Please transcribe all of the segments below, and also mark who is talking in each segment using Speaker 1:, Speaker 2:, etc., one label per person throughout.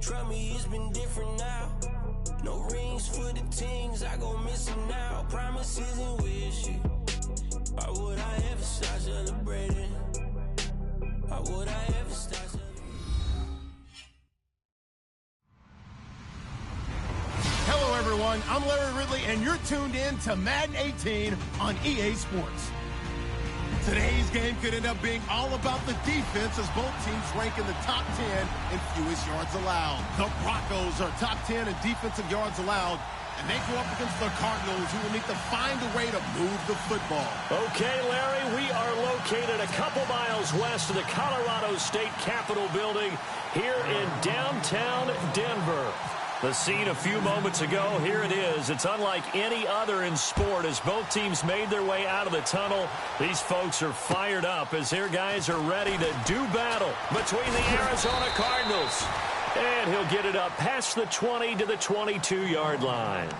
Speaker 1: Trust me, it's been different now. No rings for the things I go missing now. Promises and wishes. Why would I ever start celebrating? Why would I ever start celebrating?
Speaker 2: Hello, everyone. I'm Larry Ridley, and you're tuned in to Madden 18 on EA Sports. Today's game could end up being all about the defense as both teams rank in the top 10 in fewest yards allowed. The Broncos are top 10 in defensive yards allowed, and they go up against the Cardinals, who will need to find a way to move the football.
Speaker 3: Okay, Larry, we are located a couple miles west of the Colorado State Capitol building here in downtown Denver. The scene a few moments ago, here it is. It's unlike any other in sport as both teams made their way out of the tunnel. These folks are fired up as their guys are ready to do battle between the Arizona Cardinals. And he'll get it up past the 20 to the 22-yard line.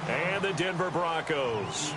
Speaker 3: And the Denver Broncos.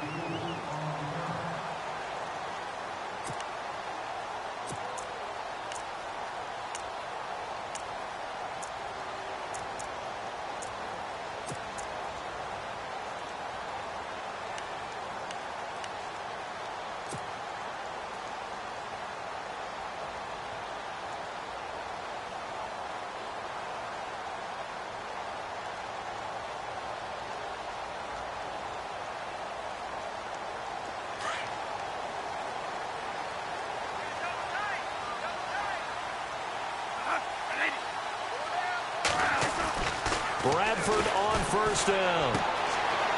Speaker 3: Bradford on first down.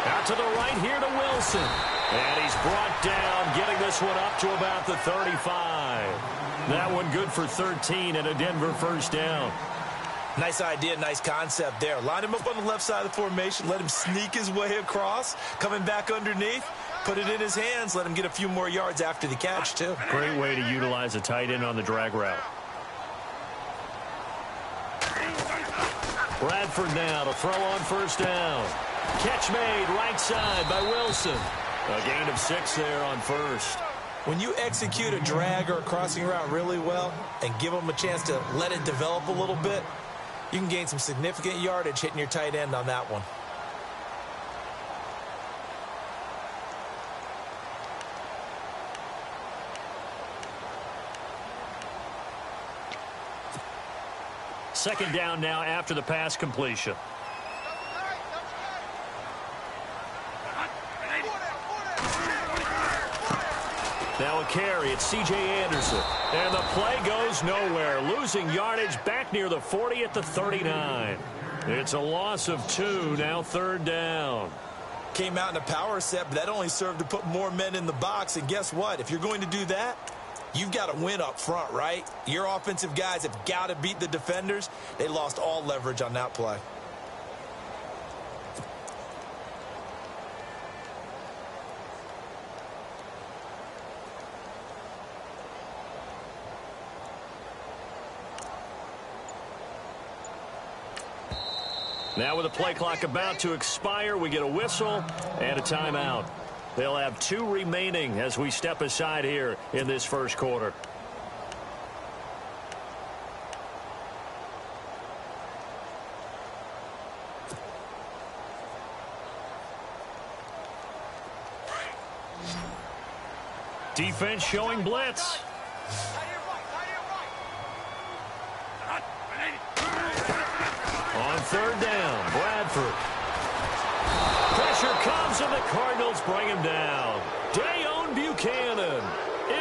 Speaker 3: Out to the right here to Wilson. And he's brought down, getting this one up to about the 35. That one good for 13 and a Denver first down.
Speaker 4: Nice idea, nice concept there. Line him up on the left side of the formation. Let him sneak his way across. Coming back underneath. Put it in his hands. Let him get a few more yards after the catch, too.
Speaker 3: Great way to utilize a tight end on the drag route. Bradford now to throw on first down. Catch made right side by Wilson. A gain of 6 there on first.
Speaker 4: When you execute a drag or a crossing route really well and give them a chance to let it develop a little bit, you can gain some significant yardage hitting your tight end on that one.
Speaker 3: Second down now after the pass completion. Now a carry, it's C.J. Anderson. And the play goes nowhere. Losing yardage back near the 40 at the 39. It's a loss of 2, now third down.
Speaker 4: Came out in a power set, but that only served to put more men in the box. And guess what? If you're going to do that, you've got to win up front, right? Your offensive guys have got to beat the defenders. They lost all leverage on that play.
Speaker 3: Now with the play clock about to expire, we get a whistle and a timeout. They'll have 2 remaining as we step aside here in this first quarter. Defense showing blitz. On third down, Bradford. Pressure comes and the Cardinals bring him down. Dayon Buchanan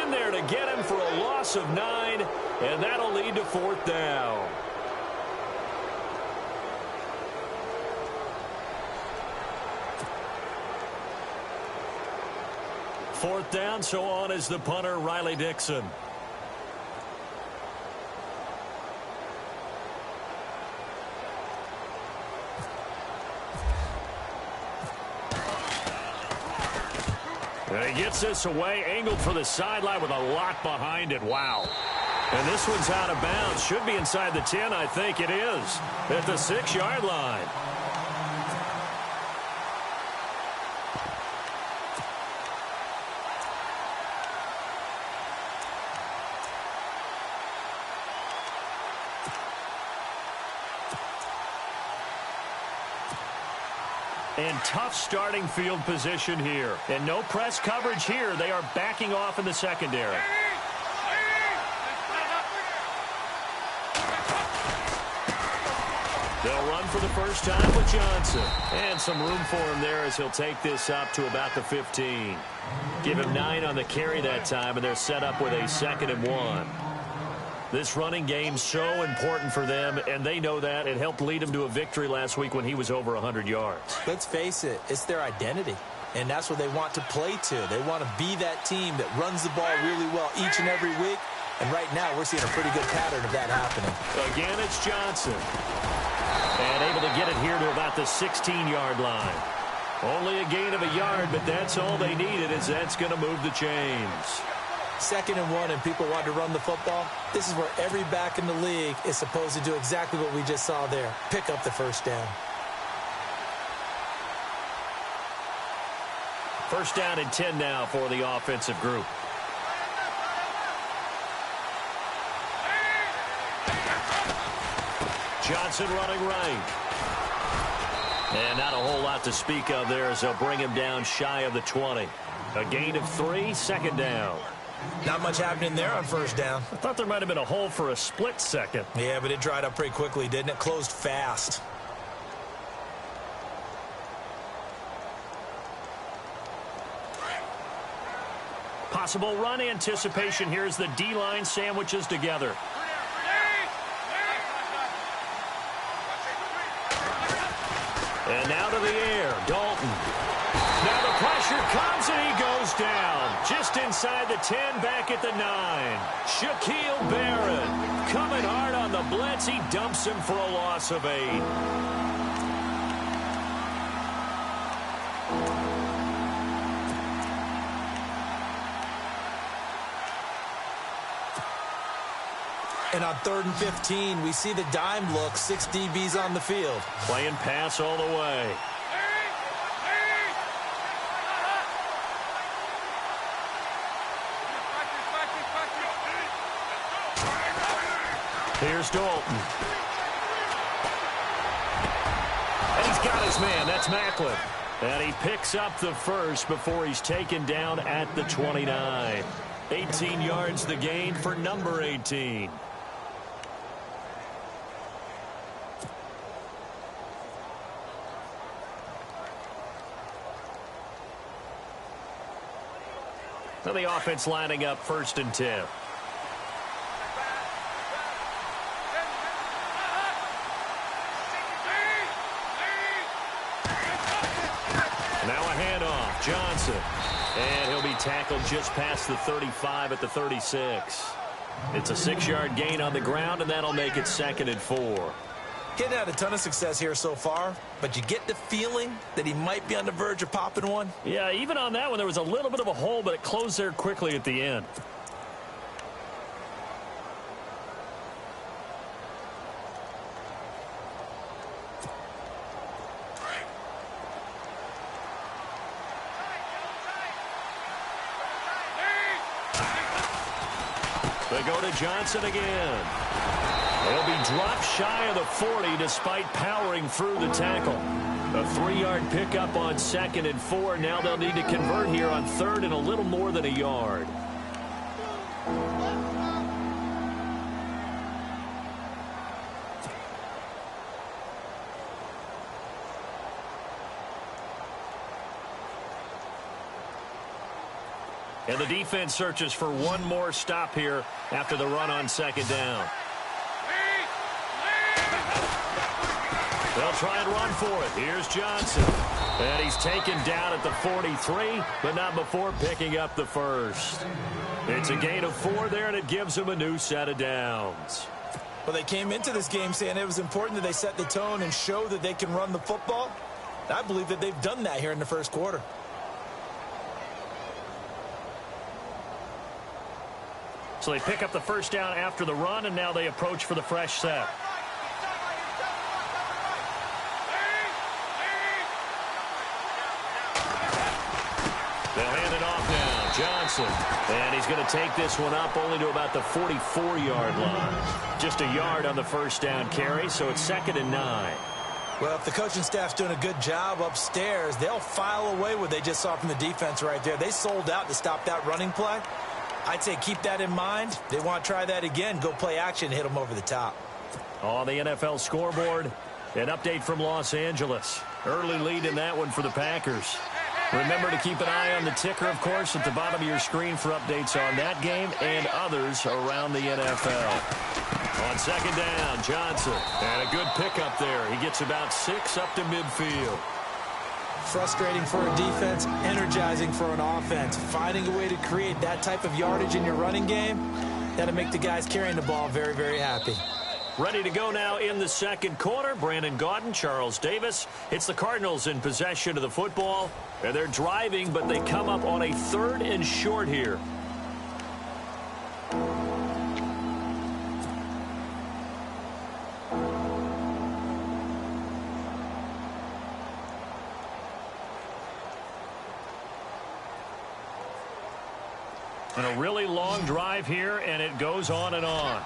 Speaker 3: in there to get him for a loss of 9, and that'll lead to fourth down. Fourth down, so on is the punter, Riley Dixon. And he gets this away, angled for the sideline with a lot behind it. Wow. And this one's out of bounds. Should be inside the 10, I think it is. At the 6-yard line. And tough starting field position here. And no press coverage here. They are backing off in the secondary. They'll run for the first time with Johnson. And some room for him there as he'll take this up to about the 15. Give him 9 on the carry that time, and they're set up with a 2nd and 1. This running game's so important for them, and they know that. It helped lead them to a victory last week when he was over 100 yards.
Speaker 4: Let's face it, it's their identity, and that's what they want to play to. They want to be that team that runs the ball really well each and every week, and right now we're seeing a pretty good pattern of that happening.
Speaker 3: Again, it's Johnson. And able to get it here to about the 16-yard line. Only a gain of a yard, but that's all they needed, as that's going to move the chains.
Speaker 4: 2nd and 1, and people want to run the football. This is where every back in the league is supposed to do exactly what we just saw there. Pick up the first down.
Speaker 3: First down and 10 now for the offensive group. Johnson running right. And not a whole lot to speak of there as they'll bring him down shy of the 20. A gain of 3, 2nd down.
Speaker 4: Not much happening there on first down.
Speaker 3: I thought there might have been a hole for a split second.
Speaker 4: Yeah, but it dried up pretty quickly, didn't it? Closed fast.
Speaker 3: Possible run anticipation here as the D-line sandwiches together. And now to the air, Dalton. Now the pressure comes and he goes down. Just inside the 10, back at the 9. Shaquille Barrett coming hard on the blitz. He dumps him for a loss of 8.
Speaker 4: And on 3rd and 15, we see the dime look, 6 DBs on the field.
Speaker 3: Playing pass all the way. Here's Dalton. And he's got his man. That's Macklin. And he picks up the first before he's taken down at the 29. 18 yards the gain for number 18. So the offense lining up 1st and 10. Now a handoff, Johnson. And he'll be tackled just past the 35 at the 36. It's a 6-yard gain on the ground, and that'll make it 2nd and 4.
Speaker 4: Getting had a ton of success here so far, but you get the feeling that he might be on the verge of popping one.
Speaker 3: Yeah, even on that one, there was a little bit of a hole, but it closed there quickly at the end. They go to Johnson again. They'll be dropped shy of the 40 despite powering through the tackle. A 3-yard pickup on 2nd and 4. Now they'll need to convert here on 3rd and a little more than a yard. And the defense searches for one more stop here after the run on 2nd down. They'll try and run for it. Here's Johnson. And he's taken down at the 43, but not before picking up the first. It's a gain of 4 there, and it gives him a new set of downs.
Speaker 4: Well, they came into this game saying it was important that they set the tone and show that they can run the football. I believe that they've done that here in the first quarter.
Speaker 3: So they pick up the first down after the run, and now they approach for the fresh set. They'll hand it off now. Johnson. And he's going to take this one up only to about the 44-yard line. Just a yard on the first down carry, so it's 2nd and 9.
Speaker 4: Well, if the coaching staff's doing a good job upstairs, they'll file away what they just saw from the defense right there. They sold out to stop that running play. I'd say keep that in mind. They want to try that again. Go play action, hit them over the top.
Speaker 3: On the NFL scoreboard, an update from Los Angeles. Early lead in that one for the Packers. Remember to keep an eye on the ticker, of course, at the bottom of your screen for updates on that game and others around the NFL. On second down, Johnson. And a good pickup there. He gets about 6 up to midfield.
Speaker 4: Frustrating for a defense, energizing for an offense. Finding a way to create that type of yardage in your running game, that'll make the guys carrying the ball very, very happy.
Speaker 3: Ready to go now in the second quarter. Brandon Gaudin, Charles Davis. It's the Cardinals in possession of the football. And they're driving, but they come up on a 3rd and short here. And a really long drive here, and it goes on and on.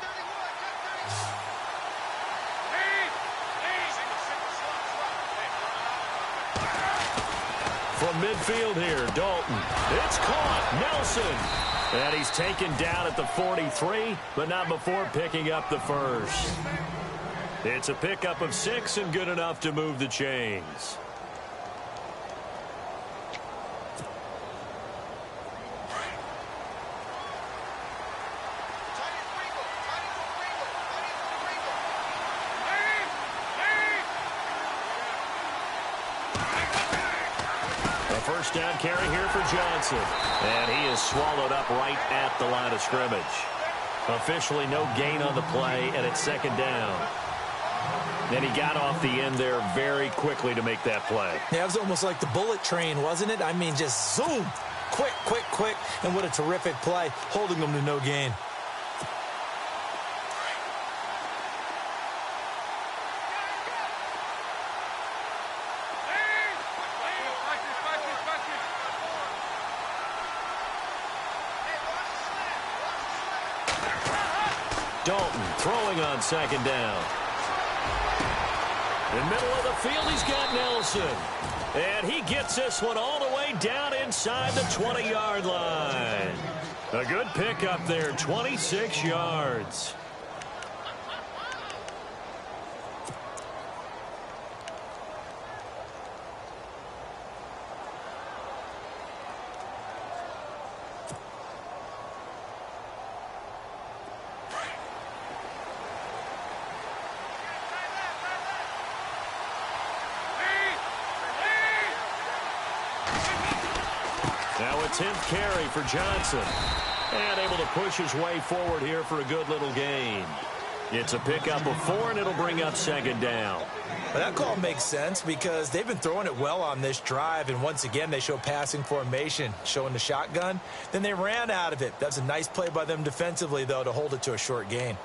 Speaker 3: From midfield here, Dalton. It's caught. Nelson. And he's taken down at the 43, but not before picking up the first. It's a pickup of 6 and good enough to move the chains. First down carry here for Johnson. And he is swallowed up right at the line of scrimmage. Officially no gain on the play, and it's second down. And he got off the end there very quickly to make that play.
Speaker 4: Yeah, it was almost like the bullet train, wasn't it? I mean, just zoom. Quick, quick, quick. And what a terrific play, holding them to no gain.
Speaker 3: Dalton throwing on second down. In the middle of the field, he's got Nelson. And he gets this one all the way down inside the 20-yard line. A good pickup there, 26 yards. Now a 10th carry for Johnson. And able to push his way forward here for a good little gain. It's a pickup of 4, and it'll bring up second down.
Speaker 4: Well, that call makes sense because they've been throwing it well on this drive, and once again they show passing formation, showing the shotgun. Then they ran out of it. That's a nice play by them defensively, though, to hold it to a short gain.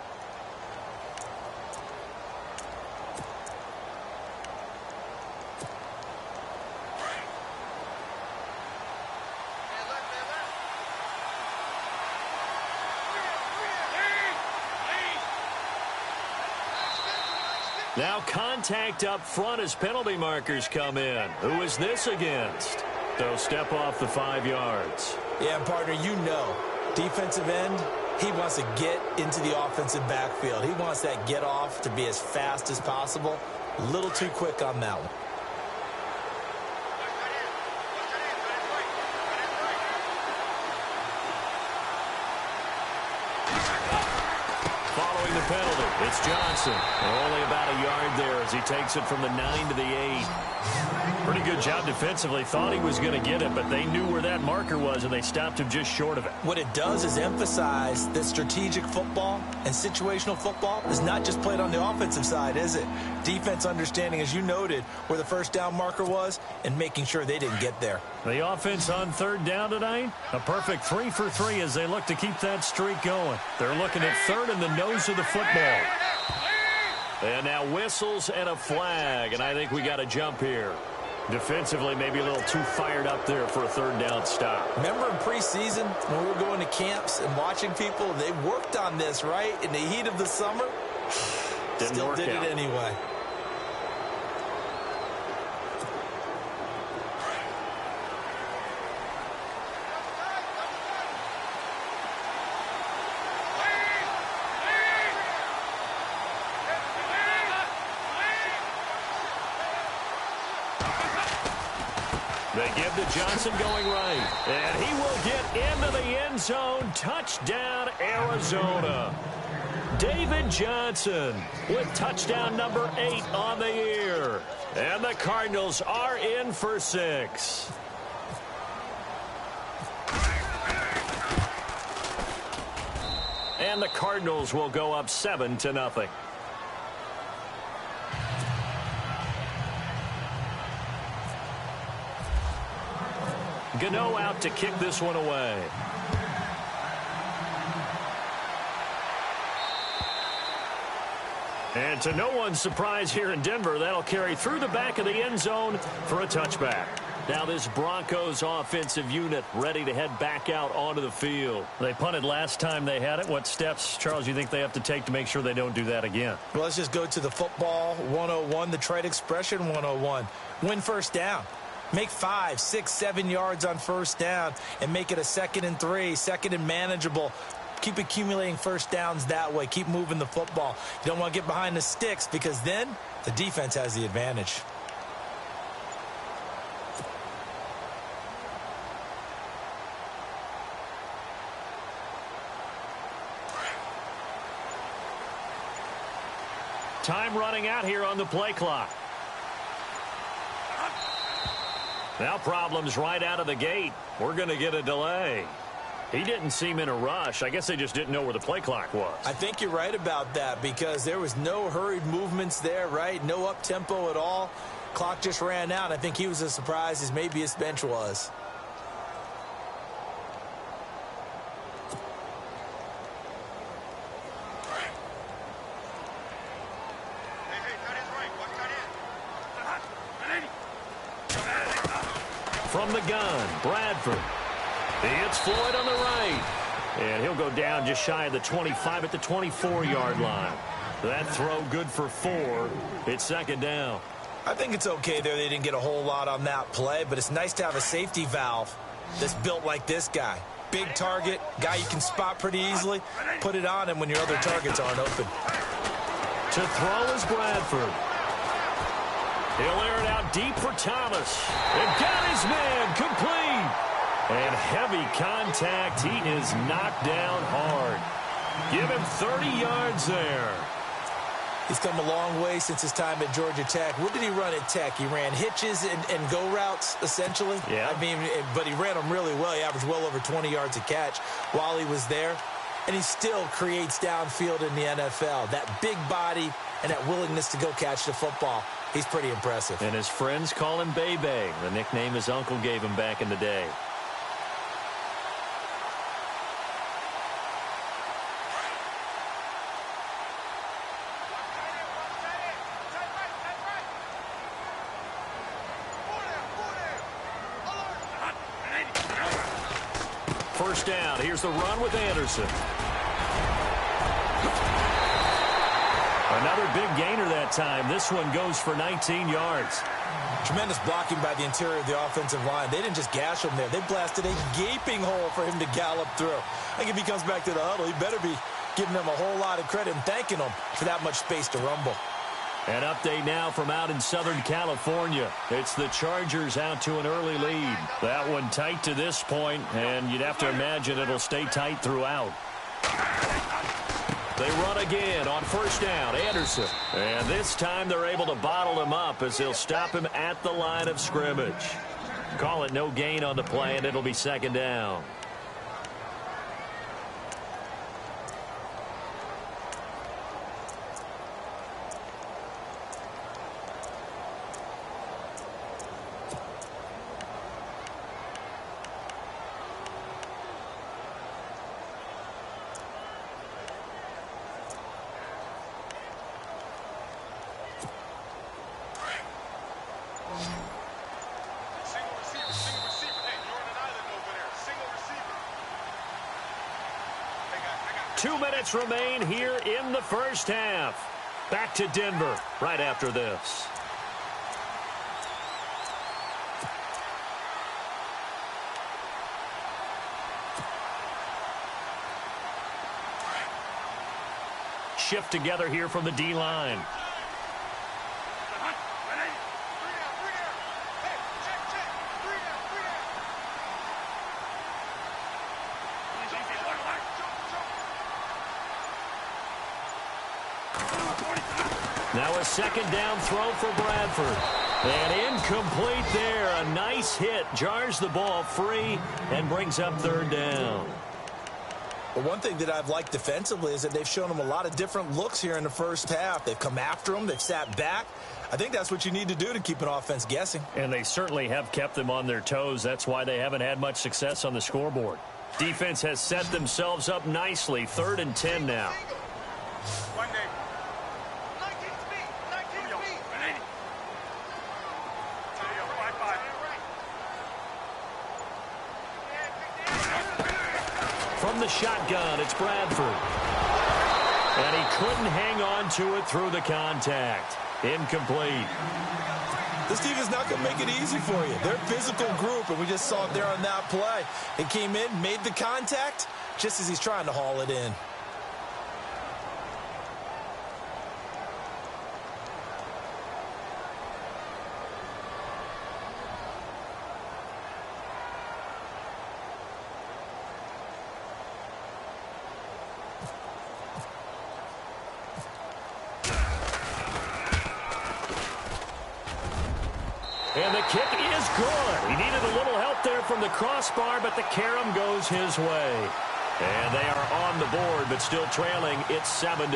Speaker 3: Now contact up front as penalty markers come in. Who is this against? They'll step off the 5 yards.
Speaker 4: Yeah, partner, you know, defensive end, he wants to get into the offensive backfield. He wants that get off to be as fast as possible. A little too quick on that one.
Speaker 3: Following the penalty, it's Johnson. And only about a yard there as he takes it from the 9 to the 8. Pretty good job defensively. Thought he was going to get it, but they knew where that marker was, and they stopped him just short of it.
Speaker 4: What it does is emphasize that strategic football and situational football is not just played on the offensive side, is it? Defense understanding, as you noted, where the first down marker was and making sure they didn't get there.
Speaker 3: The offense on third down tonight, a perfect 3 for 3 as they look to keep that streak going. They're looking at third in the nose of the football. And now whistles and a flag, and I think we got a jump here. Defensively, maybe a little too fired up there for a third down stop.
Speaker 4: Remember in preseason when we were going to camps and watching people, they worked on this, right? In the heat of the summer, still did it anyway.
Speaker 3: They give to Johnson going right. And he will get into the end zone. Touchdown, Arizona. David Johnson with touchdown number 8 on the year. And the Cardinals are in for 6. And the Cardinals will go up 7-0. Gano out to kick this one away. And to no one's surprise here in Denver, that'll carry through the back of the end zone for a touchback. Now this Broncos offensive unit ready to head back out onto the field. They punted last time they had it. What steps, Charles, you think they have to take to make sure they don't do that again?
Speaker 4: Well, let's just go to the football 101, the trade expression 101. Win first down. Make 5, 6, 7 yards on first down and make it a 2nd and 3, 2nd and manageable. Keep accumulating first downs that way. Keep moving the football. You don't want to get behind the sticks because then the defense has the advantage.
Speaker 3: Time running out here on the play clock. Now problems right out of the gate. We're going to get a delay. He didn't seem in a rush. I guess they just didn't know where the play clock was.
Speaker 4: I think you're right about that because there was no hurried movements there, right? No up-tempo at all. Clock just ran out. I think he was as surprised as maybe his bench was.
Speaker 3: From the gun, Bradford. It's Floyd on the right. And he'll go down just shy of the 25 at the 24-yard line. That throw good for 4. It's 2nd down.
Speaker 4: I think it's okay there. They didn't get a whole lot on that play, but it's nice to have a safety valve that's built like this guy. Big target, guy you can spot pretty easily. Put it on him when your other targets aren't open.
Speaker 3: To throw is Bradford. He'll air it out deep for Thomas. And got his man complete. And heavy contact. He is knocked down hard. Give him 30 yards there.
Speaker 4: He's come a long way since his time at Georgia Tech. What did he run at Tech? He ran hitches and go routes, essentially.
Speaker 3: Yeah.
Speaker 4: I mean, but he ran them really well. He averaged well over 20 yards a catch while he was there. And he still creates downfield in the NFL. That big body and that willingness to go catch the football. He's pretty impressive.
Speaker 3: And his friends call him Bebe, the nickname his uncle gave him back in the day. First down. Here's the run with Anderson. Another big gainer that time. This one goes for 19 yards.
Speaker 4: Tremendous blocking by the interior of the offensive line. They didn't just gash him there. They blasted a gaping hole for him to gallop through. I think if he comes back to the huddle, he better be giving them a whole lot of credit and thanking them for that much space to rumble.
Speaker 3: An update now from out in Southern California. It's the Chargers out to an early lead. That one tight to this point, and you'd have to imagine it'll stay tight throughout. They run again on first down. Anderson. And this time they're able to bottle him up as they'll stop him at the line of scrimmage. Call it no gain on the play, and it'll be 2nd down. Remain here in the first half. Back to Denver right after this. Shift together here from the D-line. Now a second down throw for Bradford. And incomplete there. A nice hit. Jars the ball free and brings up third down.
Speaker 4: Well, one thing that I've liked defensively is that they've shown them a lot of different looks here in the first half. They've come after them. They've sat back. I think that's what you need to do to keep an offense guessing.
Speaker 3: And they certainly have kept them on their toes. That's why they haven't had much success on the scoreboard. Defense has set themselves up nicely. 3rd and 10 now. From the shotgun, it's Bradford. And he couldn't hang on to it through the contact. Incomplete.
Speaker 4: This defense is not going to make it easy for you. They're a physical group, and we just saw it there on that play. It came in, made the contact, just as he's trying to haul it in.
Speaker 3: And the kick is good. He needed a little help there from the crossbar, but the carom goes his way. And they are on the board, but still trailing. It's 7-3.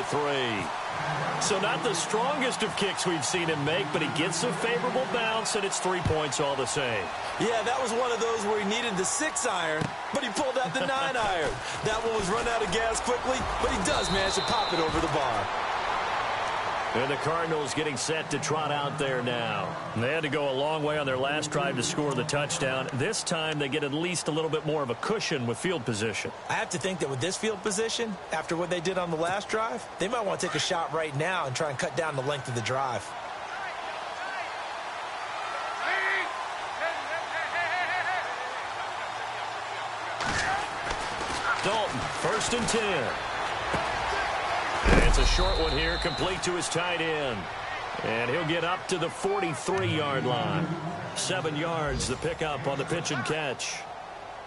Speaker 3: So not the strongest of kicks we've seen him make, but he gets a favorable bounce, and it's 3 points all the same.
Speaker 4: Yeah, that was one of those where he needed the 6-iron, but he pulled out the 9-iron. That one was run out of gas quickly, but he does manage to pop it over the bar.
Speaker 3: And the Cardinals getting set to trot out there now. They had to go a long way on their last drive to score the touchdown. This time they get at least a little bit more of a cushion with field position.
Speaker 4: I have to think that with this field position, after what they did on the last drive, they might want to take a shot right now and try and cut down the length of the drive.
Speaker 3: Dalton, 1st and 10. And it's a short one here, complete to his tight end. And he'll get up to the 43-yard line. 7 yards, the pickup on the pitch and catch.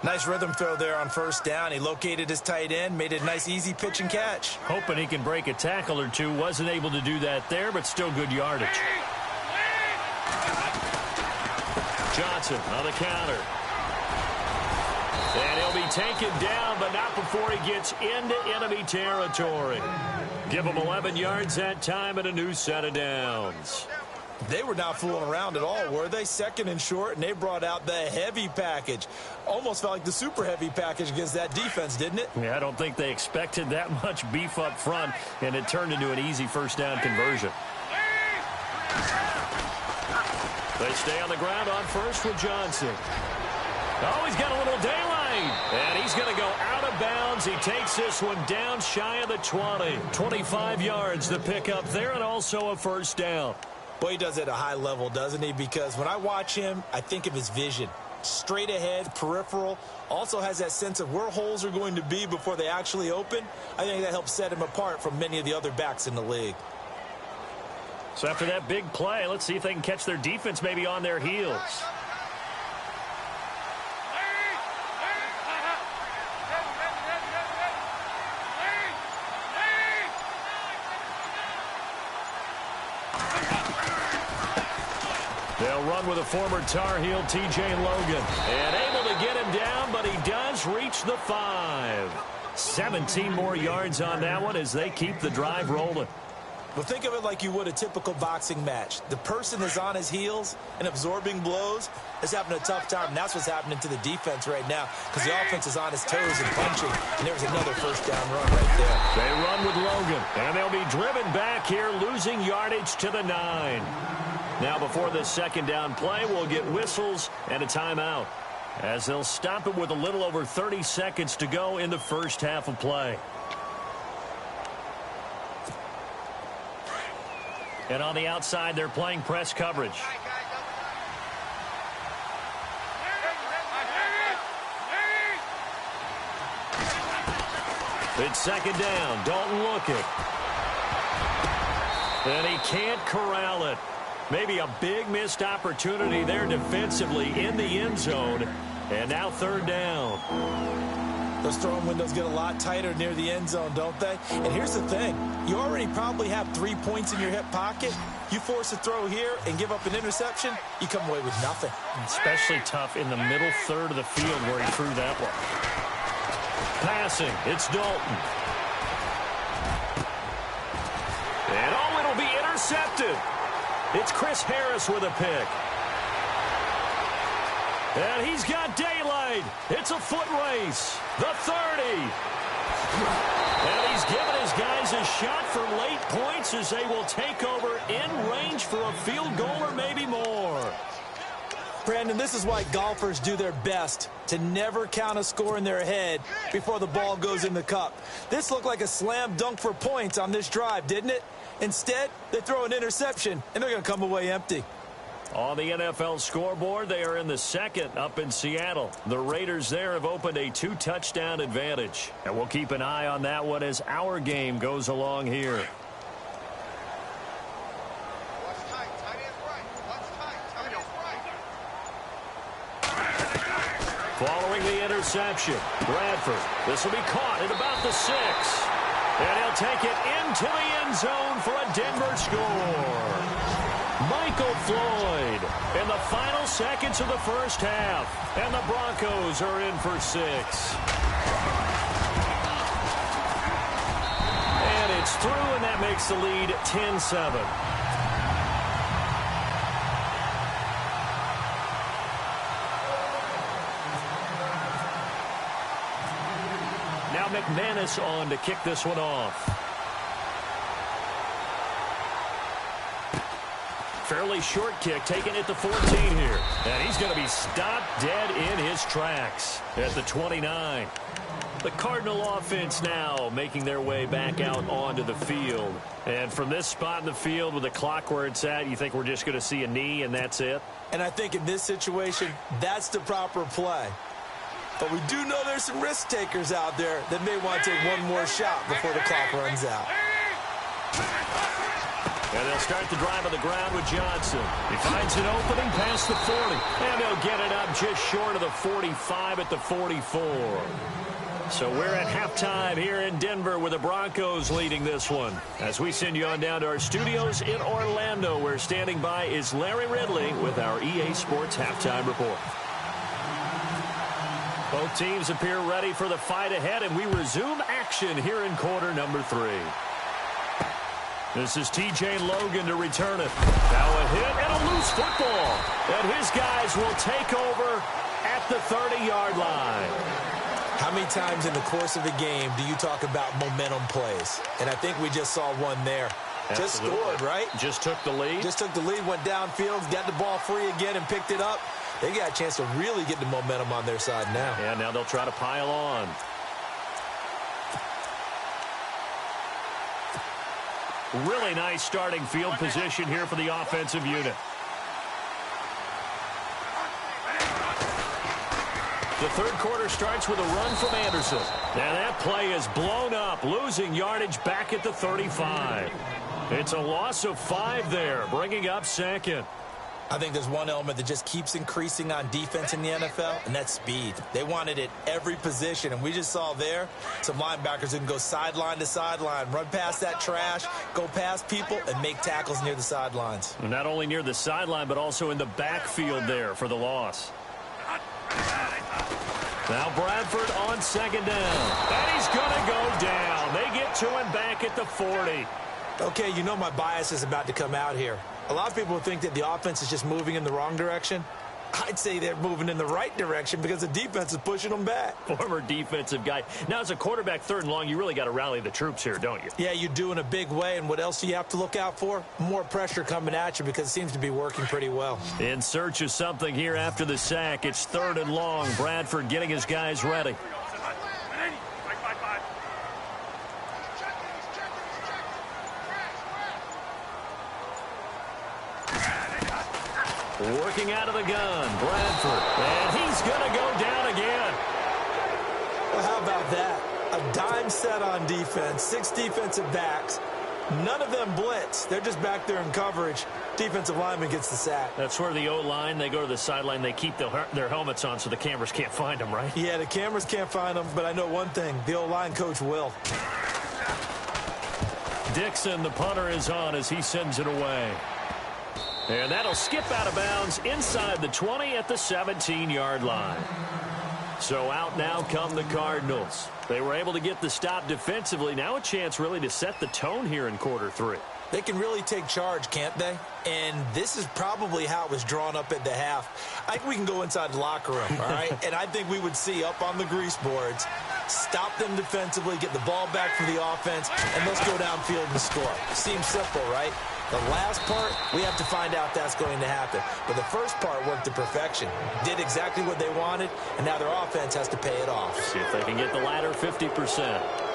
Speaker 4: Nice rhythm throw there on 1st down. He located his tight end, made it a nice, easy pitch and catch.
Speaker 3: Hoping he can break a tackle or two. Wasn't able to do that there, but still good yardage. Johnson on the counter. And he'll be taken down, but not before he gets into enemy territory. Give him 11 yards that time and a new set of downs.
Speaker 4: They were not fooling around at all, were they? 2nd and short, and they brought out the heavy package. Almost felt like the super heavy package against that defense, didn't it?
Speaker 3: Yeah, I don't think they expected that much beef up front, and it turned into an easy 1st down conversion. They stay on the ground on 1st with Johnson. Oh, he's got a little daylight, and he's going to go out of bounds. He takes this one down shy of the 20. 25 yards, the pickup there, and also a 1st down.
Speaker 4: Boy, he does it at a high level, doesn't he? Because when I watch him, I think of his vision. Straight ahead, peripheral, also has that sense of where holes are going to be before they actually open. I think that helps set him apart from many of the other backs in the league.
Speaker 3: So after that big play, let's see if they can catch their defense maybe on their heels. They'll run with a former Tar Heel, T.J. Logan. And able to get him down, but he does reach the 5. 17 more yards on that one as they keep the drive rolling.
Speaker 4: Well, think of it like you would a typical boxing match. The person is on his heels and absorbing blows is having a tough time, and that's what's happening to the defense right now because the offense is on his toes and punching, and there's another 1st down run right there.
Speaker 3: They run with Logan, and they'll be driven back here, losing yardage to the 9. Now, before this 2nd down play, we'll get whistles and a timeout as they'll stop it with a little over 30 seconds to go in the 1st half of play. And on the outside, they're playing press coverage. It's 2nd down. Dalton looking. And he can't corral it. Maybe a big missed opportunity there defensively in the end zone. And now 3rd down.
Speaker 4: Those throwing windows get a lot tighter near the end zone, don't they? And here's the thing. You already probably have 3 points in your hip pocket. You force a throw here and give up an interception, you come away with nothing.
Speaker 3: Especially tough in the middle third of the field where he threw that one. Passing, it's Dalton. And it'll be intercepted. It's Chris Harris with a pick. And he's got daylight. It's a foot race. The 30. And he's given his guys a shot for late points as they will take over in range for a field goal or maybe more.
Speaker 4: Brandon, this is why golfers do their best to never count a score in their head before the ball goes in the cup. This looked like a slam dunk for points on this drive, didn't it? Instead, they throw an interception, and they're going to come away empty.
Speaker 3: On the NFL scoreboard, they are in the second up in Seattle. The Raiders there have opened a 2-touchdown advantage. And we'll keep an eye on that one as our game goes along here. Following the interception, Bradford. This will be caught at about the 6. And he'll take it into the end zone for a Denver score. Michael Floyd in the final seconds of the first half. And the Broncos are in for 6. And it's through, and that makes the lead 10-7. Now McManus on to kick this one off. Fairly short kick, taken at the 14 here. And he's going to be stopped dead in his tracks at the 29. The Cardinal offense now making their way back out onto the field. And from this spot in the field with the clock where it's at, you think we're just going to see a knee and that's it?
Speaker 4: And I think in this situation, that's the proper play. But we do know there's some risk takers out there that may want to take one more shot before the clock runs out.
Speaker 3: And they'll start the drive on the ground with Johnson. He finds an opening past the 40. And they'll get it up just short of the 45 at the 44. So we're at halftime here in Denver with the Broncos leading this one. As we send you on down to our studios in Orlando, where standing by is Larry Ridley with our EA Sports Halftime Report. Both teams appear ready for the fight ahead, and we resume action here in quarter number 3. This is T.J. Logan to return it. Now a hit and a loose football. And his guys will take over at the 30-yard line.
Speaker 4: How many times in the course of a game do you talk about momentum plays? And I think we just saw one there.
Speaker 3: Absolutely.
Speaker 4: Just scored, right?
Speaker 3: Just took the lead.
Speaker 4: Just took the lead, went downfield, got the ball free again and picked it up. They got a chance to really get the momentum on their side now.
Speaker 3: And now they'll try to pile on. Really nice starting field position here for the offensive unit. The third quarter starts with a run from Anderson. And that play is blown up, losing yardage back at the 35. It's a loss of 5 there, bringing up second.
Speaker 4: I think there's one element that just keeps increasing on defense in the NFL, and that's speed. They want it at every position, and we just saw there some linebackers who can go sideline to sideline, run past that trash, go past people, and make tackles near the sidelines.
Speaker 3: Not only near the sideline, but also in the backfield there for the loss. Now Bradford on second down. And he's going to go down. They get to him back at the 40.
Speaker 4: Okay, you know my bias is about to come out here. A lot of people think that the offense is just moving in the wrong direction. I'd say they're moving in the right direction because the defense is pushing them back.
Speaker 3: Former defensive guy. Now, as a quarterback, 3rd and long, you really got to rally the troops here, don't you?
Speaker 4: Yeah, you do in a big way. And what else do you have to look out for? More pressure coming at you because it seems to be working pretty well.
Speaker 3: In search of something here after the sack. It's 3rd and long. Bradford getting his guys ready. Working out of the gun, Bradford. And he's going to go down again.
Speaker 4: Well, how about that? A dime set on defense, 6 defensive backs. None of them blitz. They're just back there in coverage. Defensive lineman gets the sack.
Speaker 3: That's where the O-line, they go to the sideline, they keep their helmets on so the cameras can't find them, right?
Speaker 4: Yeah, the cameras can't find them, but I know one thing. The O-line coach will.
Speaker 3: Dixon, the punter, is on as he sends it away. And that'll skip out of bounds inside the 20 at the 17-yard line. So out now come the Cardinals. They were able to get the stop defensively. Now a chance really to set the tone here in quarter 3.
Speaker 4: They can really take charge, can't they? And this is probably how it was drawn up at the half. I think we can go inside the locker room, all right? And I think we would see up on the grease boards, stop them defensively, get the ball back for the offense, and let's go downfield and score. Seems simple, right? The last part, we have to find out that's going to happen. But the first part worked to perfection. Did exactly what they wanted, and now their offense has to pay it off.
Speaker 3: See if they can get the latter 50%.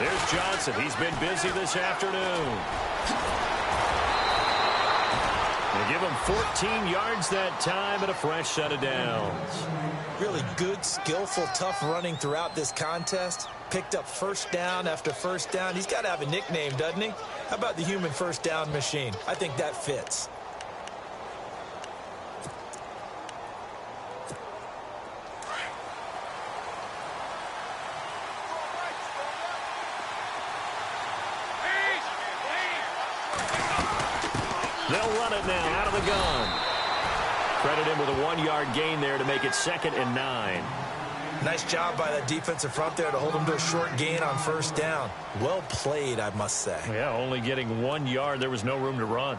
Speaker 3: There's Johnson. He's been busy this afternoon. They give him 14 yards that time and a fresh set of downs.
Speaker 4: Really good, skillful, tough running throughout this contest. Picked up first down after first down. He's got to have a nickname, doesn't he? How about the human first down machine? I think that fits.
Speaker 3: They'll run it now out of the gun. Credit him with a 1-yard gain there to make it 2nd and 9.
Speaker 4: Nice job by that defensive front there to hold him to a short gain on first down. Well played, I must say.
Speaker 3: Yeah, only getting 1 yard. There was no room to run.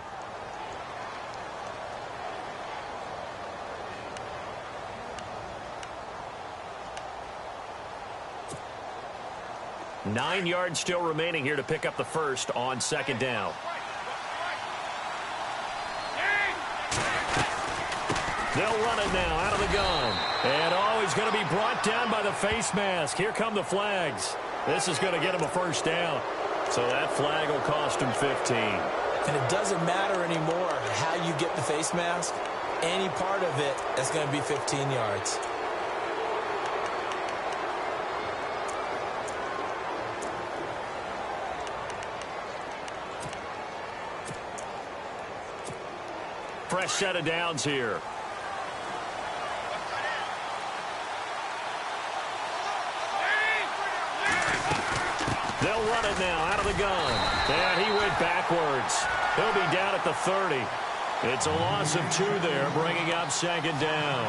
Speaker 3: Nine yards still remaining here to pick up the first on 2nd down. They'll run it now out of the gun. And he's going to be brought down by the face mask. Here come the flags. This is going to get him a first down. So that flag will cost him 15.
Speaker 4: And it doesn't matter anymore how you get the face mask. Any part of it is going to be 15 yards.
Speaker 3: Fresh set of downs here. They'll run it now out of the gun. And he went backwards. He'll be down at the 30. It's a loss of 2 there, bringing up 2nd down.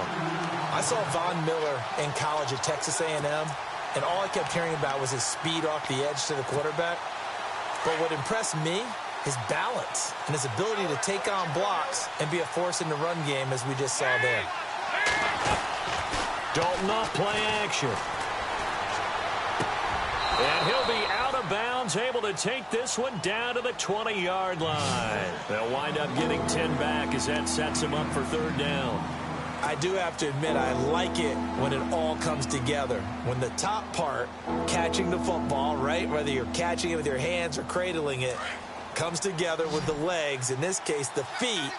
Speaker 4: I saw Von Miller in college at Texas A&M, and all I kept hearing about was his speed off the edge to the quarterback. But what impressed me, his balance and his ability to take on blocks and be a force in the run game, as we just saw there.
Speaker 3: Dalton off play action. And he'll be out of bounds, able to take this one down to the 20-yard line. They'll wind up getting 10 back as that sets him up for 3rd down.
Speaker 4: I do have to admit, I like it when it all comes together. When the top part, catching the football, right, whether you're catching it with your hands or cradling it, comes together with the legs, in this case the feet,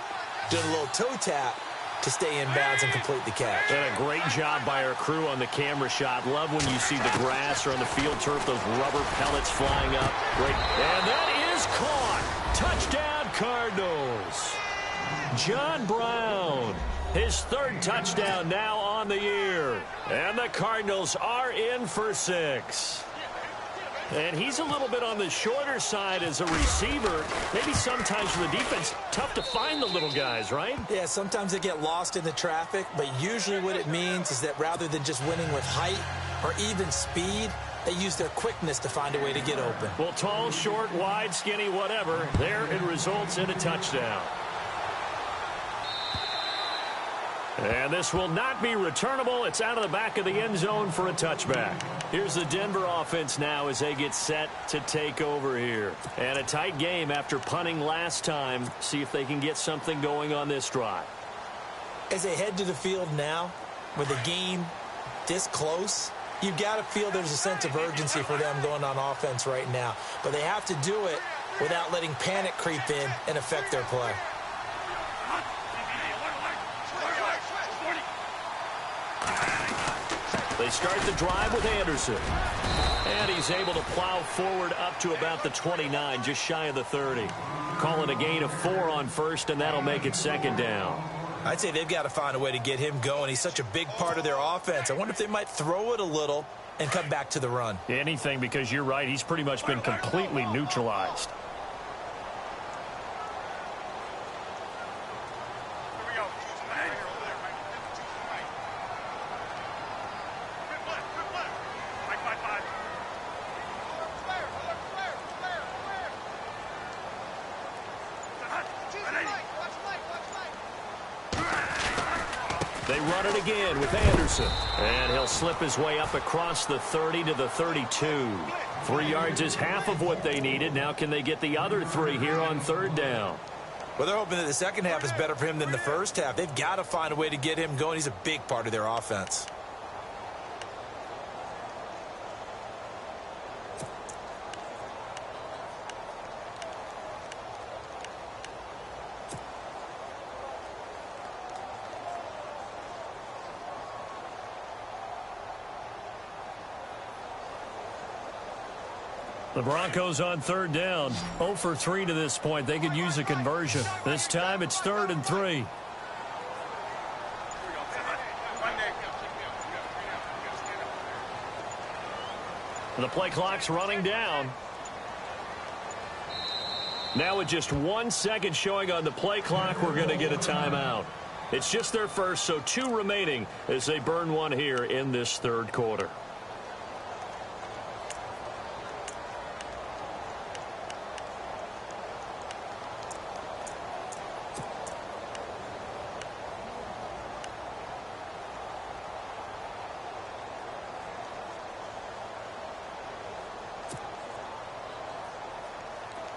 Speaker 4: doing a little toe tap to stay in bounds and complete the catch.
Speaker 3: And a great job by our crew on the camera shot. Love when you see the grass or on the field turf, those rubber pellets flying up. Great. And that is caught. Touchdown, Cardinals. John Brown, his 3rd touchdown now on the year. And the Cardinals are in for 6. And he's a little bit on the shorter side as a receiver. Maybe sometimes for the defense, tough to find the little guys, right?
Speaker 4: Yeah, sometimes they get lost in the traffic, but usually what it means is that rather than just winning with height or even speed, they use their quickness to find a way to get open.
Speaker 3: Well, tall, short, wide, skinny, whatever, there it results in a touchdown. And this will not be returnable. It's out of the back of the end zone for a touchback. Here's the Denver offense now as they get set to take over here. And a tight game after punting last time. See if they can get something going on this drive.
Speaker 4: As they head to the field now, with the game this close, you've got to feel there's a sense of urgency for them going on offense right now. But they have to do it without letting panic creep in and affect their play.
Speaker 3: They start the drive with Anderson. And he's able to plow forward up to about the 29, just shy of the 30. Calling a gain of 4 on first, and that'll make it second down.
Speaker 4: I'd say they've got to find a way to get him going. He's such a big part of their offense. I wonder if they might throw it a little and come back to the run.
Speaker 3: Anything, because you're right. He's pretty much been completely neutralized. They run it again with Anderson. And he'll slip his way up across the 30 to the 32. 3 yards is half of what they needed. Now can they get the other 3 here on third down?
Speaker 4: Well, they're hoping that the second half is better for him than the first half. They've got to find a way to get him going. He's a big part of their offense.
Speaker 3: The Broncos on third down. 0 for 3 to this point. They could use a conversion. This time it's 3rd and 3. The play clock's running down. Now with just 1 second showing on the play clock, we're going to get a timeout. It's just their first, so 2 remaining as they burn 1 here in this third quarter.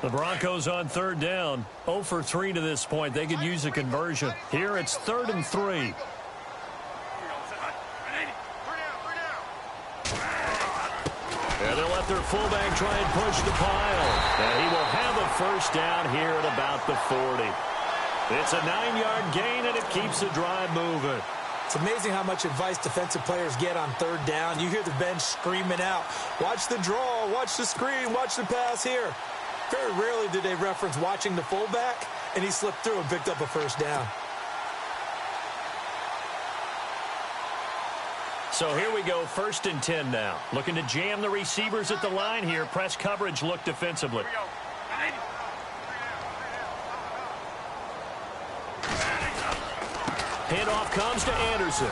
Speaker 3: The Broncos on third down. 0 for 3 to this point. They could use a conversion. Here it's 3rd and 3. And they'll let their fullback try and push the pile. And he will have a first down here at about the 40. It's a 9-yard gain, and it keeps the drive moving.
Speaker 4: It's amazing how much advice defensive players get on third down. You hear the bench screaming out, watch the draw, watch the screen, watch the pass here. Very rarely do they reference watching the fullback, and he slipped through and picked up a first down.
Speaker 3: So here we go, 1st and 10 now. Looking to jam the receivers at the line here. Press coverage look defensively. Handoff comes to Anderson.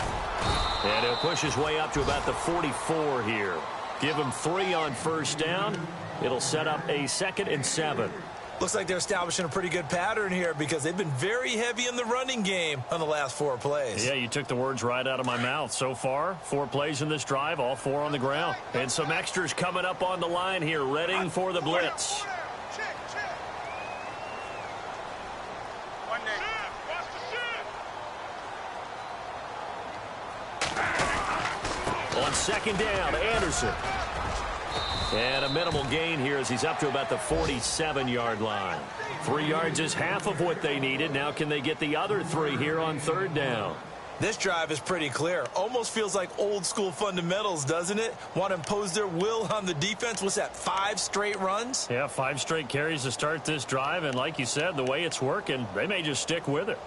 Speaker 3: And he'll push his way up to about the 44 here. Give him 3 on first down. It'll set up a 2nd and 7.
Speaker 4: Looks like they're establishing a pretty good pattern here because they've been very heavy in the running game on the last 4 plays.
Speaker 3: Yeah, you took the words right out of my mouth. So far, 4 plays in this drive, all 4 on the ground. And some extras coming up on the line here, readying for the blitz. On 2nd down, Anderson. And a minimal gain here as he's up to about the 47-yard line. 3 yards is half of what they needed. Now can they get the other 3 here on third down?
Speaker 4: This drive is pretty clear. Almost feels like old school fundamentals, doesn't it? Want to impose their will on the defense. What's that, 5 straight runs?
Speaker 3: Yeah, 5 straight carries to start this drive. And like you said, the way it's working, they may just stick with it.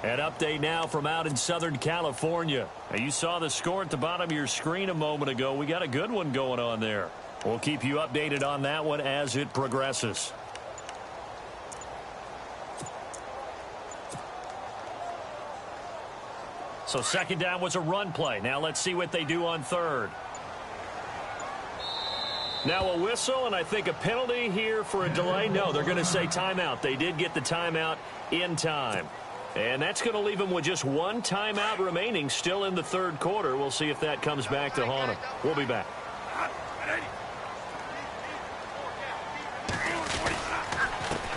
Speaker 3: An update now from out in Southern California. Now, you saw the score at the bottom of your screen a moment ago. We got a good one going on there. We'll keep you updated on that one as it progresses. So 2nd down was a run play. Now let's see what they do on 3rd. Now a whistle and I think a penalty here for a delay. No, they're going to say timeout. They did get the timeout in time. And that's going to leave them with just 1 timeout remaining still in the 3rd quarter. We'll see if that comes back to haunt them. We'll be back.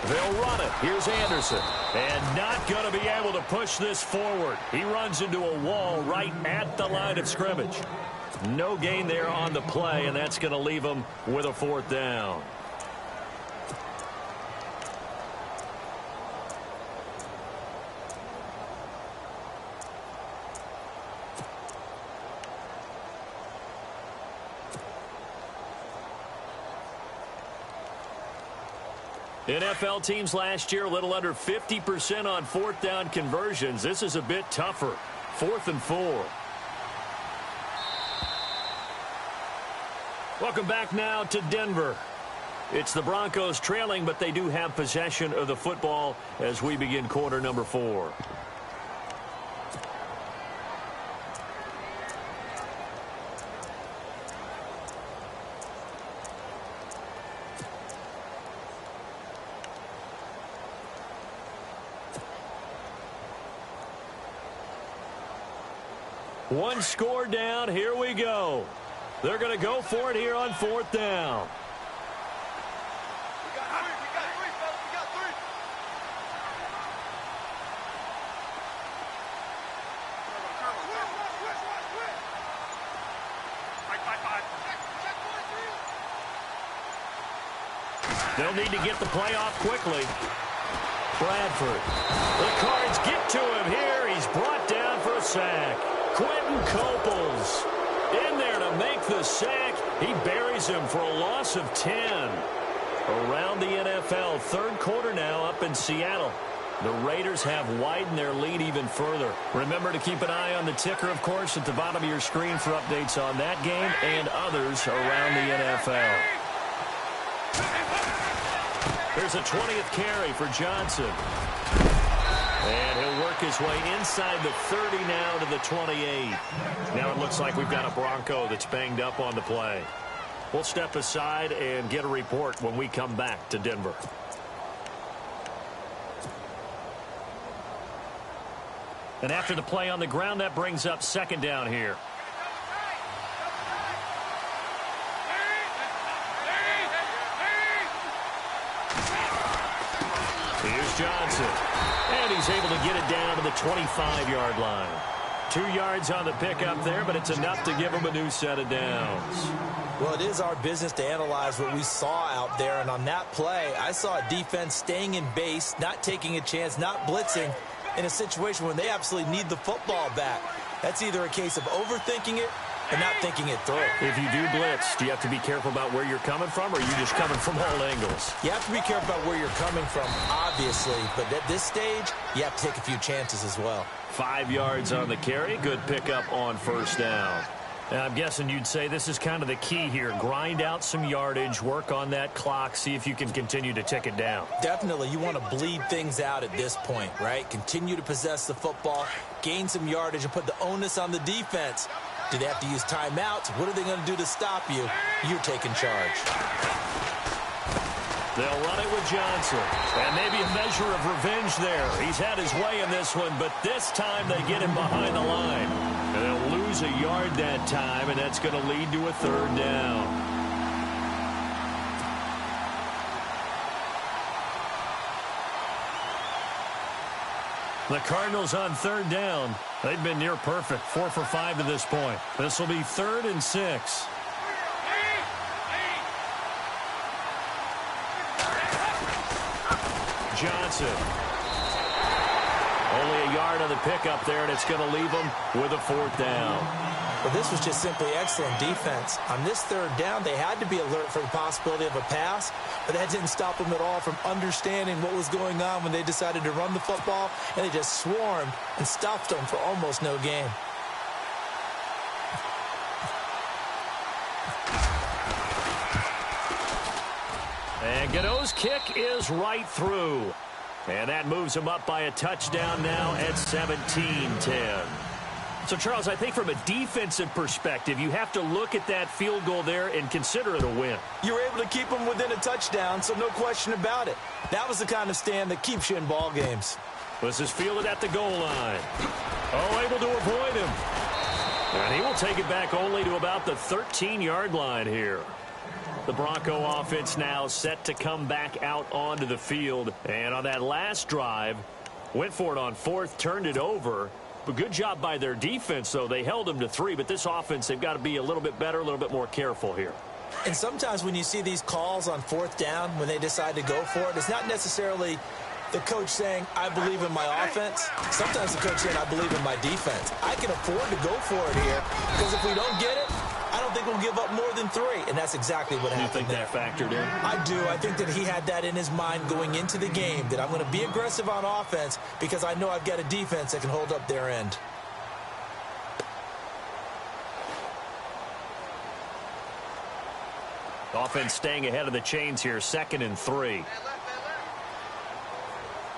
Speaker 3: They'll run it. Here's Anderson. And not going to be able to push this forward. He runs into a wall right at the line of scrimmage. No gain there on the play, and that's going to leave him with a 4th down. NFL teams last year a little under 50% on 4th down conversions. This is a bit tougher. 4th and 4. Welcome back now to Denver. It's the Broncos trailing, but they do have possession of the football as we begin quarter number 4. One score down. Here we go. They're going to go for it here on 4th down.
Speaker 5: We got three, fellas. We got 3.
Speaker 3: They'll need to get the play off quickly. Bradford. The Cards get to him here. He's brought down for a sack. Quentin Coples in there to make the sack. He buries him for a loss of 10. Around the NFL, 3rd quarter now up in Seattle. The Raiders have widened their lead even further. Remember to keep an eye on the ticker, of course, at the bottom of your screen for updates on that game and others around the NFL. There's a 20th carry for Johnson. And he'll work his way inside the 30 now to the 28. Now it looks like we've got a Bronco that's banged up on the play. We'll step aside and get a report when we come back to Denver. And after the play on the ground, that brings up 2nd down here. Here's Johnson. And he's able to get it down to the 25-yard line. 2 yards on the pickup there, but it's enough to give him a new set of downs.
Speaker 4: Well, it is our business to analyze what we saw out there, and on that play, I saw a defense staying in base, not taking a chance, not blitzing in a situation where they absolutely need the football back. That's either a case of overthinking it and not thinking it through.
Speaker 3: If you do blitz, do you have to be careful about where you're coming from, or are you just coming from all angles?
Speaker 4: You have to be careful about where you're coming from, obviously, but at this stage, you have to take a few chances as well.
Speaker 3: 5 yards on the carry. Good pickup on 1st down. And I'm guessing you'd say this is kind of the key here. Grind out some yardage, work on that clock, see if you can continue to tick it down.
Speaker 4: Definitely. You want to bleed things out at this point, right? Continue to possess the football, gain some yardage, and put the onus on the defense. Do they have to use timeouts? What are they going to do to stop you? You're taking charge.
Speaker 3: They'll run it with Johnson. And maybe a measure of revenge there. He's had his way in this one, but this time they get him behind the line. And they'll lose a yard that time, and that's going to lead to a 3rd down. The Cardinals on 3rd down. They've been near perfect, 4 for 5 to this point. This will be 3rd and 6. Johnson. Only a yard on the pickup there, and it's going to leave him with a 4th down.
Speaker 4: Well, this was just simply excellent defense. On this 3rd down, they had to be alert for the possibility of a pass, but that didn't stop them at all from understanding what was going on when they decided to run the football, and they just swarmed and stuffed them for almost no gain.
Speaker 3: And Gano's kick is right through. And that moves him up by a touchdown now at 17-10. So, Charles, I think from a defensive perspective, you have to look at that field goal there and consider it a win.
Speaker 4: You were able to keep them within a touchdown, so no question about it. That was the kind of stand that keeps you in ball games.
Speaker 3: This is fielded at the goal line. Oh, able to avoid him. And he will take it back only to about the 13-yard line here. The Bronco offense now set to come back out onto the field. And on that last drive, went for it on fourth, turned it over. But good job by their defense, though. They held them to 3. But this offense, they've got to be a little bit better, a little bit more careful here.
Speaker 4: And sometimes when you see these calls on fourth down, when they decide to go for it, it's not necessarily the coach saying, I believe in my offense. Sometimes the coach saying, I believe in my defense. I can afford to go for it here because if we don't get it, I don't think we'll give up more than 3. And that's exactly what happened.
Speaker 3: You think that factored in?
Speaker 4: I do. I think that he had that in his mind going into the game, that I'm going to be aggressive on offense because I know I've got a defense that can hold up their end.
Speaker 3: Offense staying ahead of the chains here, 2nd and 3.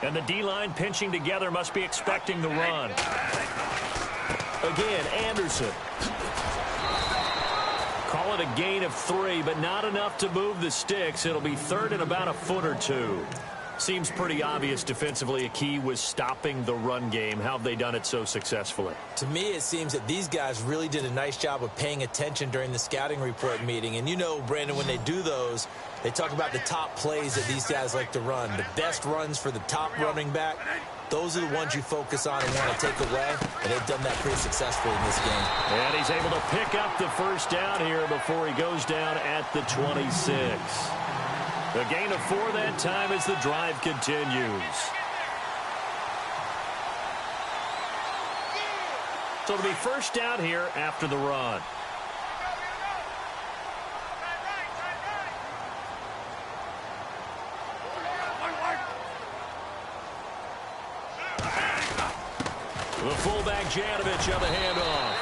Speaker 3: And the D-line pinching together, must be expecting the run. Again, Anderson. Call it a gain of 3, but not enough to move the sticks. It'll be 3rd and about a foot or 2. Seems pretty obvious defensively a key was stopping the run game. How have they done it so successfully?
Speaker 4: To me, it seems that these guys really did a nice job of paying attention during the scouting report meeting. And you know, Brandon, when they do those, they talk about the top plays that these guys like to run. The best runs for the top running back, those are the ones you focus on and want to take away. And they've done that pretty successfully in this game.
Speaker 3: And he's able to pick up the first down here before he goes down at the 26. A gain of 4 that time as the drive continues. So it'll be first down here after the run. The fullback Janovich on the handoff.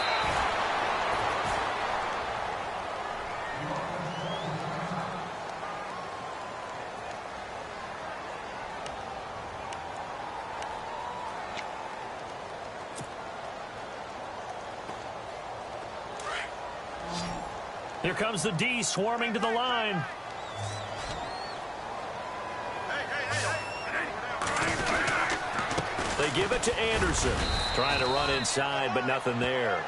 Speaker 3: Here comes the D swarming to the line. They give it to Anderson. Trying to run inside, but nothing there.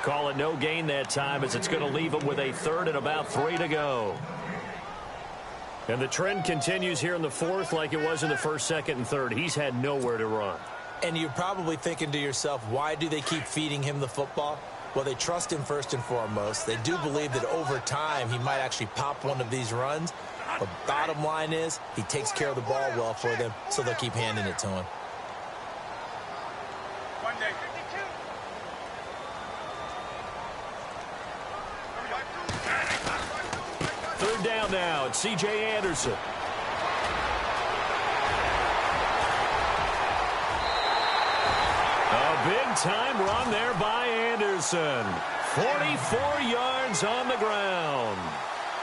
Speaker 3: Call it no gain that time as it's going to leave them with a 3rd and about 3 to go. And the trend continues here in the 4th like it was in the 1st, 2nd, and 3rd. He's had nowhere to run.
Speaker 4: And you're probably thinking to yourself, why do they keep feeding him the football? Well, they trust him first and foremost. They do believe that over time he might actually pop one of these runs. But bottom line is he takes care of the ball well for them, so they'll keep handing it to him.
Speaker 3: Third down now. It's C.J. Anderson. A big-time run there by Anderson. 44 yards on the ground.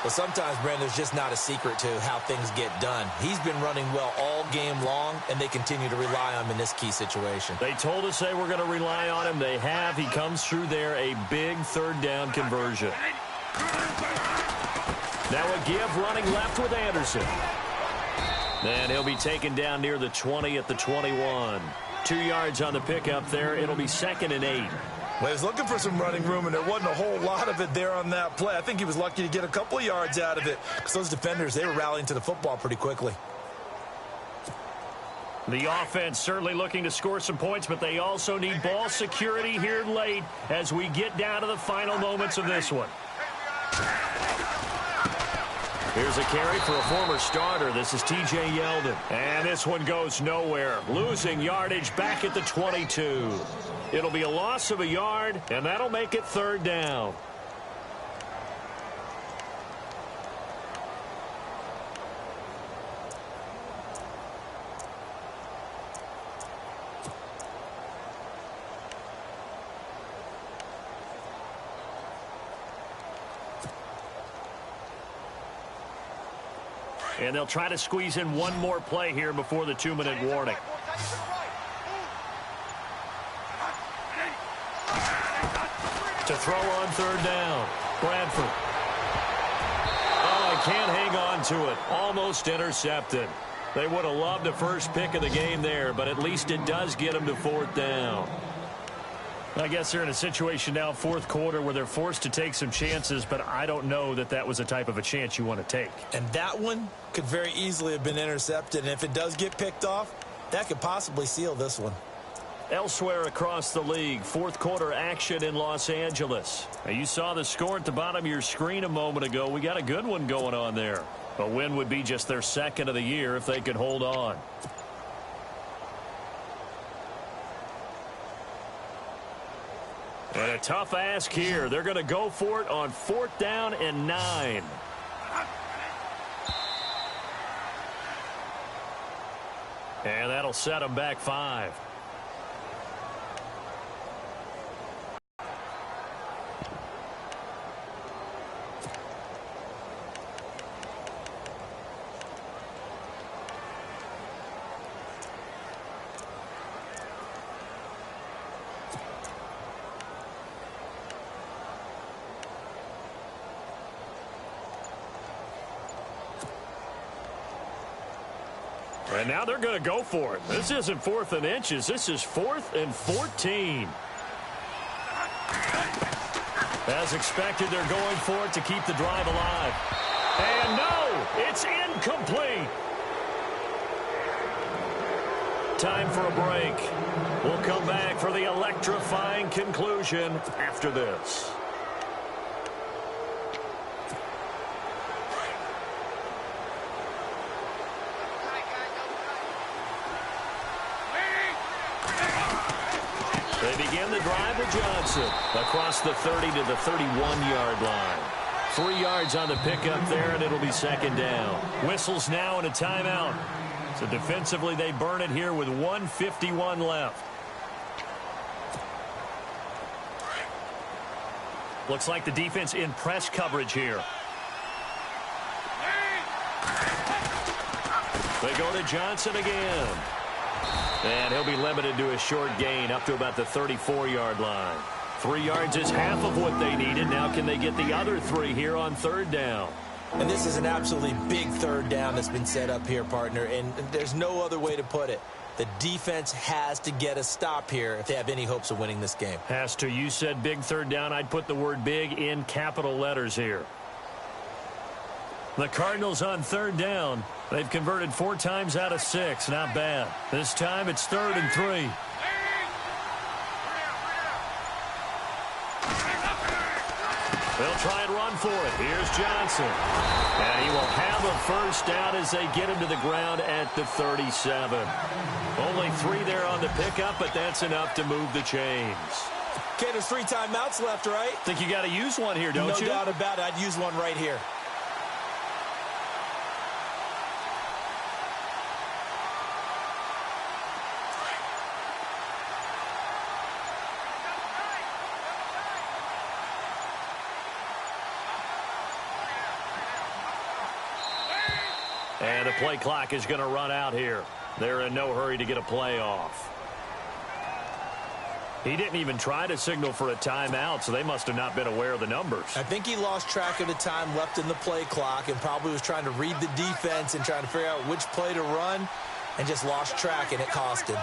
Speaker 4: Well, sometimes, Brandon, there's just not a secret to how things get done. He's been running well all game long, and they continue to rely on him in this key situation.
Speaker 3: They told us they were going to rely on him. They have. He comes through there, a big 3rd down conversion. Now a give running left with Anderson. And he'll be taken down near the 20 at the 21. 2 yards on the pickup there. It'll be 2nd and 8.
Speaker 4: Well, he was looking for some running room, and there wasn't a whole lot of it there on that play. I think he was lucky to get a couple of yards out of it because those defenders, they were rallying to the football pretty quickly.
Speaker 3: The offense certainly looking to score some points, but they also need ball security here late as we get down to the final moments of this one. Here's a carry for a former starter. This is T.J. Yeldon. And this one goes nowhere. Losing yardage back at the 22. It'll be a loss of a yard, and that'll make it 3rd down. And they'll try to squeeze in one more play here before the 2-minute warning. To throw on 3rd down. Bradford. Oh, he can't hang on to it. Almost intercepted. They would have loved the first pick of the game there, but at least it does get them to 4th down. I guess they're in a situation now, fourth quarter, where they're forced to take some chances, but I don't know that that was the type of a chance you want to take.
Speaker 4: And that one could very easily have been intercepted, and if it does get picked off, that could possibly seal this one.
Speaker 3: Elsewhere across the league, fourth quarter action in Los Angeles. Now, you saw the score at the bottom of your screen a moment ago. We got a good one going on there. A win would be just their second of the year if they could hold on. And a tough ask here. They're going to go for it on 4th down and 9. And that'll set them back 5. And now they're going to go for it. This isn't 4th and inches. This is 4th and 14. As expected, they're going for it to keep the drive alive. And no, it's incomplete. Time for a break. We'll come back for the electrifying conclusion after this. They begin the drive with Johnson across the 30 to the 31-yard line. 3 yards on the pickup there, and it'll be 2nd down. Whistles now and a timeout. So defensively, they burn it here with 1:51 left. Looks like the defense in press coverage here. They go to Johnson again. And he'll be limited to a short gain up to about the 34-yard line. 3 yards is half of what they needed. Now can they get the other 3 here on 3rd down?
Speaker 4: And this is an absolutely big 3rd down that's been set up here, partner, and there's no other way to put it. The defense has to get a stop here if they have any hopes of winning this game.
Speaker 3: Has to. You said big 3rd down. I'd put the word big in capital letters here. The Cardinals on 3rd down. They've converted 4 times out of 6. Not bad. This time it's 3rd and 3. They'll try and run for it. Here's Johnson. And he will have a 1st down as they get him to the ground at the 37. Only 3 there on the pickup, but that's enough to move the chains.
Speaker 4: Okay, there's 3 timeouts left, right?
Speaker 3: Think you got to use one here, don't you?
Speaker 4: No doubt about it. I'd use one right here.
Speaker 3: And the play clock is going to run out here. They're in no hurry to get a play off. He didn't even try to signal for a timeout, so they must have not been aware of the numbers.
Speaker 4: I think he lost track of the time left in the play clock and probably was trying to read the defense and trying to figure out which play to run and just lost track, and it cost him.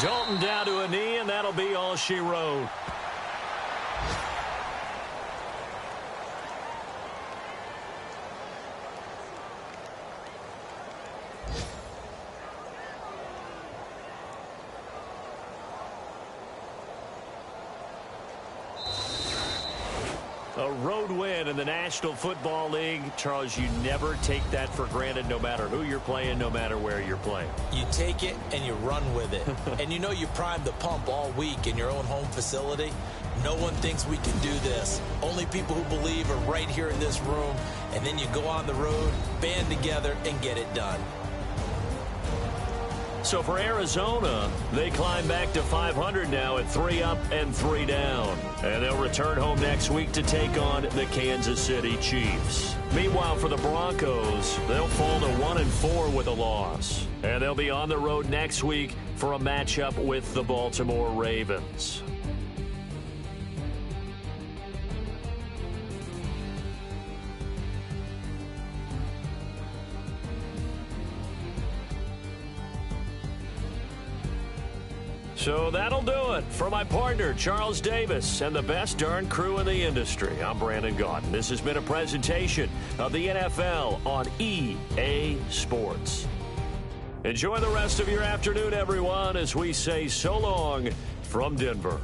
Speaker 3: Dalton down to a knee, and that'll be all she wrote. A road win in the National Football League. Charles, you never take that for granted no matter who you're playing, no matter where you're playing.
Speaker 4: You take it and you run with it. And you know you primed the pump all week in your own home facility. No one thinks we can do this. Only people who believe are right here in this room. And then you go on the road, band together, and get it done.
Speaker 3: So for Arizona, they climb back to 500 now at 3 up and 3 down. And they'll return home next week to take on the Kansas City Chiefs. Meanwhile, for the Broncos, they'll fall to 1-4 with a loss. And they'll be on the road next week for a matchup with the Baltimore Ravens. So that'll do it. For my partner, Charles Davis, and the best darn crew in the industry, I'm Brandon Gaudin. This has been a presentation of the NFL on EA Sports. Enjoy the rest of your afternoon, everyone, as we say so long from Denver.